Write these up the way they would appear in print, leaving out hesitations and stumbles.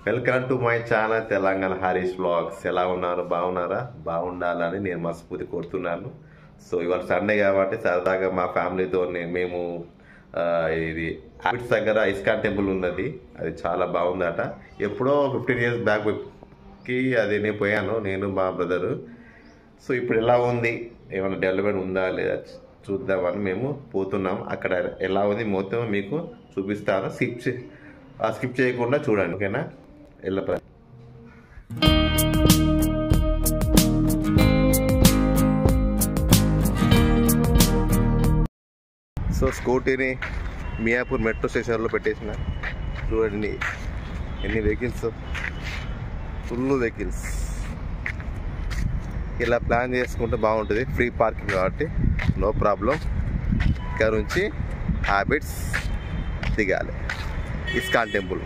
Welcome to my channel Telangana Harish vlogs. ఎలా ఉన్నారు? బాగున్నారా? బాగుండాలని నేను మనస్ఫూర్తి కోరుతున్నాను. సో ఇవాళ సండే కాబట్టి సరదాగా మా ఫ్యామిలీతో మేము ఇది హ్యాబిట్స్ దగ్గర ఇస్కాన్ టెంపుల్ ఉన్నది. అది చాలా బాగుందట. ఎప్పుడో 15 years బ్యాక్కి అది నేను పోయాను, నేను మా బ్రదరు. సో ఇప్పుడు ఎలా ఉంది, ఏమైనా డెవలప్మెంట్ ఉందా లేదా చూద్దామని మేము పోతున్నాం. అక్కడ ఎలా ఉంది మొత్తం మీకు చూపిస్తాను. స్కిప్ చేయకుండా చూడండి, ఓకేనా? వెళ్ళ సో స్కూటీని మియాపూర్ మెట్రో స్టేషన్లో పెట్టేసిన. చూడండి ఎన్ని వెహికల్స్, ఫుల్ వెహికల్స్. ఇలా ప్లాన్ చేసుకుంటే బాగుంటుంది, ఫ్రీ పార్కింగ్ కాబట్టి నో ప్రాబ్లం. ఇక్కడ నుంచి హ్యాబిట్స్ దిగాలి, ఇస్కాన్ టెంపుల్.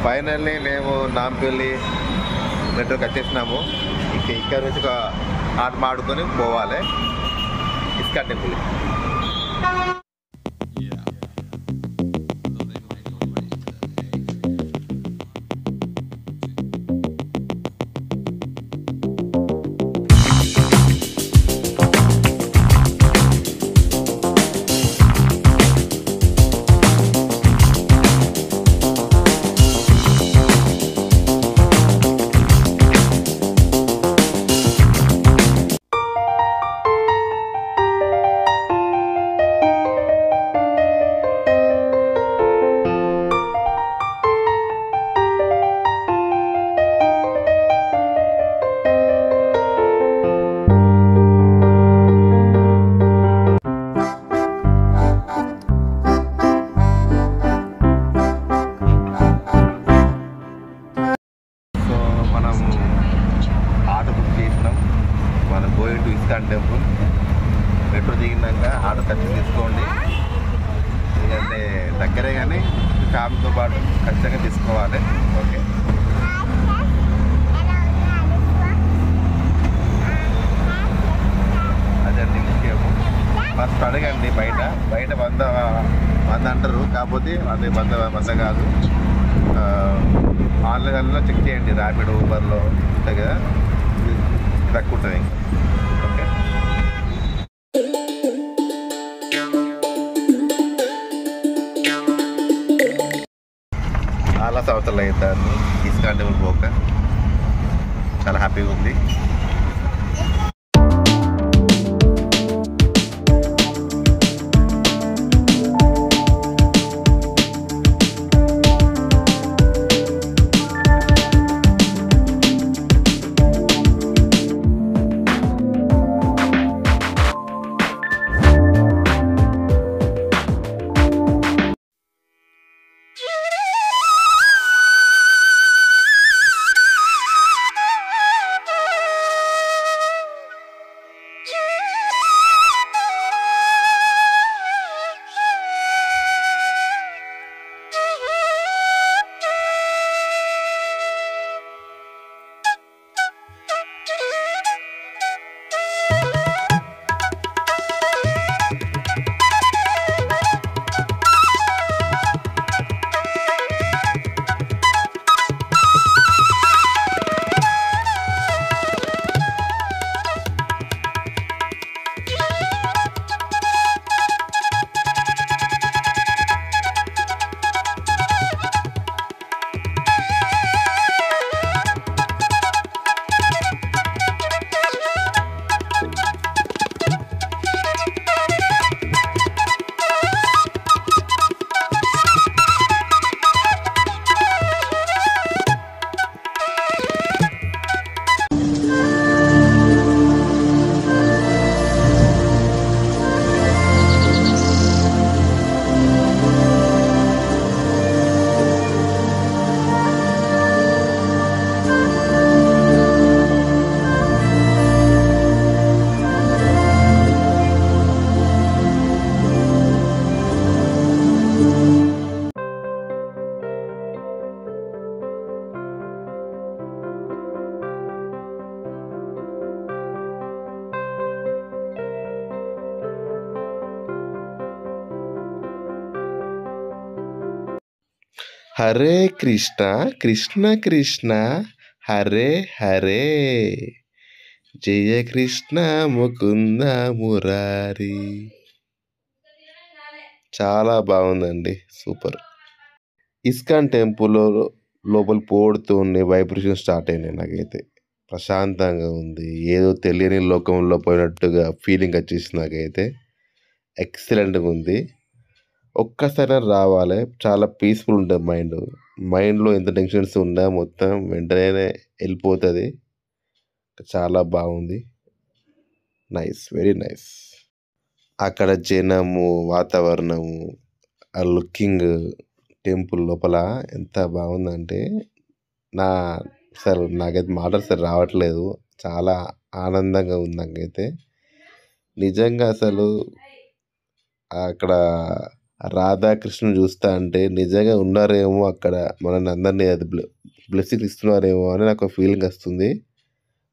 ఫైనల్లీ మేము నాంపల్లి మెట్రోకి వచ్చేసినాము. ఇక్కడ నుంచి ఒక ఆట మాడుకొని పోవాలి ISKCON temple. ISKCON temple metro దిగినాక ఆటో ఖర్చు తీసుకోండి, ఎందుకంటే దగ్గరే కానీ ఫ్యామిలీతో పాటు ఖచ్చితంగా తీసుకోవాలి. ఓకే, అదండి ముఖ్యము. ఫస్ట్ అడగండి, బయట 100 అంటారు, కాకపోతే అది 100 కాదు. ఆన్లైన్లో చెక్ చేయండి, ర్యాపిడ్ ఊబర్లో ఉంటాయి కదా, తక్కువ ఉంటుంది. ఓకే, చాలా సంవత్సరాలు అవుతాను ఇస్కాన్ టెంపుల్ పోక. చాలా హ్యాపీగా ఉంది. హరే కృష్ణ కృష్ణ కృష్ణ హరే హరే, జయ కృష్ణ ముకుంద మురారి. చాలా బాగుందండి, సూపర్. ఇస్కాన్ టెంపుల్ లోపల పోడుతూనే వైబ్రేషన్ స్టార్ట్ అయినాయి. నాకైతే ప్రశాంతంగా ఉంది, ఏదో తెలియని లోకంలో పోయినట్టుగా ఫీలింగ్ వచ్చేసింది. నాకైతే ఎక్సలెంట్గా ఉంది. ఒక్కసారి రావాలి, చాలా పీస్ఫుల్ ఉంటుంది మైండ్లో ఎంత టెన్షన్స్ ఉన్నా మొత్తం వెంటనే వెళ్ళిపోతుంది. చాలా బాగుంది, నైస్, వెరీ నైస్. అక్కడ జనము, వాతావరణము, ఆ లుకింగ్, టెంపుల్ లోపల ఎంత బాగుందంటే నాకైతే మాటలు అసలు రావట్లేదు. చాలా ఆనందంగా ఉంది నాకైతే నిజంగా. అసలు అక్కడ రాధాకృష్ణుని చూస్తా అంటే నిజంగా ఉన్నారేమో అక్కడ, మనల్ని అందరినీ అది బ్లెస్సింగ్ ఇస్తున్నారేమో అని నాకు ఫీలింగ్ వస్తుంది.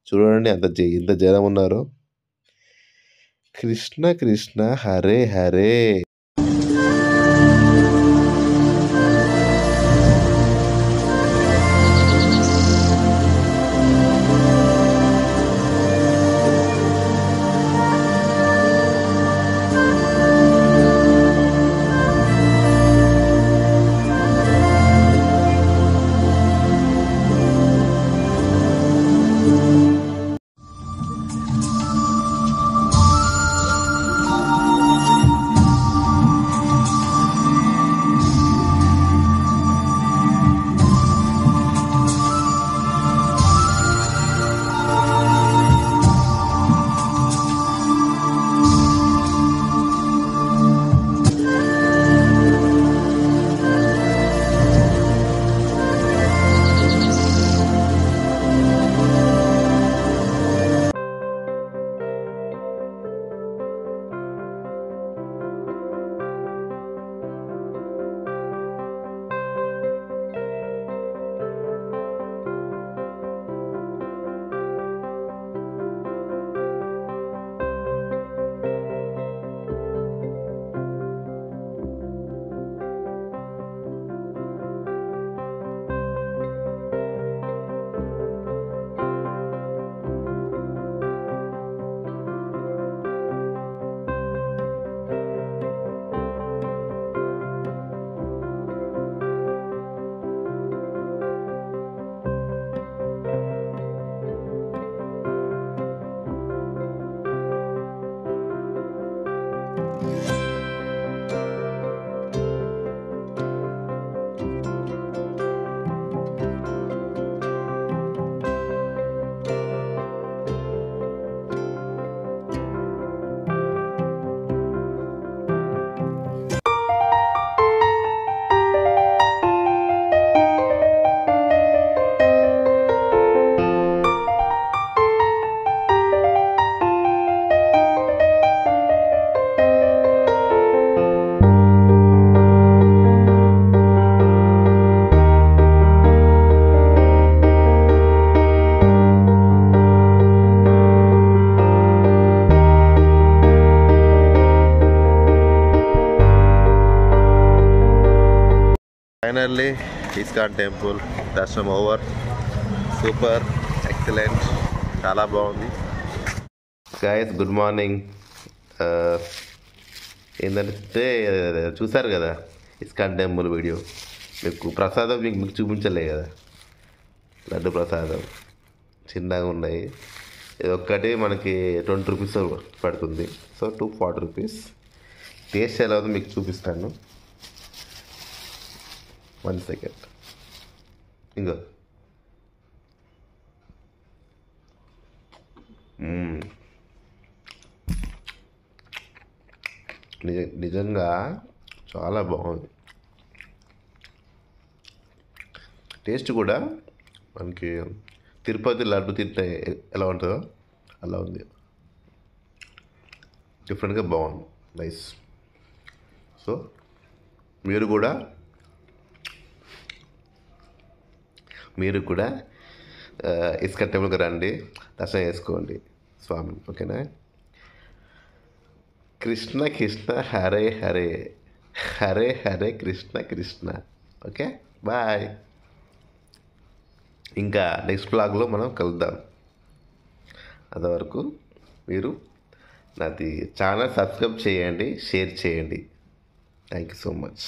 చూడండి ఎంత జనం ఉన్నారు. Krishna Krishna Hare Hare. Finally ISKCON temple దర్శనం ఓవర్. సూపర్, ఎక్సలెంట్, చాలా బాగుంది. Guys good morning. ఏంటంటే చూసారు కదా ఇస్కాన్ టెంపుల్ వీడియో. మీకు ప్రసాదం మీకు చూపించలే కదా, లడ్డు ప్రసాదం చిన్నగా ఉన్నాయి. ఇది ఒక్కటి మనకి 20 రూపీస్ పడుతుంది. So 240 rupees. టేస్ట్ ఎలా ఉందో మీకు చూపిస్తాను. 1 సెకండ్. ఇంకో నిజంగా చాలా బాగుంది. టేస్ట్ కూడా మనకి తిరుపతి లడ్డు తింటే ఎలా ఉంటుందో అలా ఉంది. డిఫరెంట్గా బాగుంది, నైస్. సో మీరు కూడా ఇస్కాన్ టెంపుల్కి రండి, దర్శనం చేసుకోండి స్వామి. ఓకేనా? కృష్ణ కృష్ణ హరే హరే, హరే హరే కృష్ణ కృష్ణ. Okay, bye. ఇంకా నెక్స్ట్ బ్లాగ్లో మనం కలుద్దాం. అంతవరకు మీరు నాది ఛానల్ సబ్స్క్రైబ్ చేయండి, షేర్ చేయండి. Thank you so much.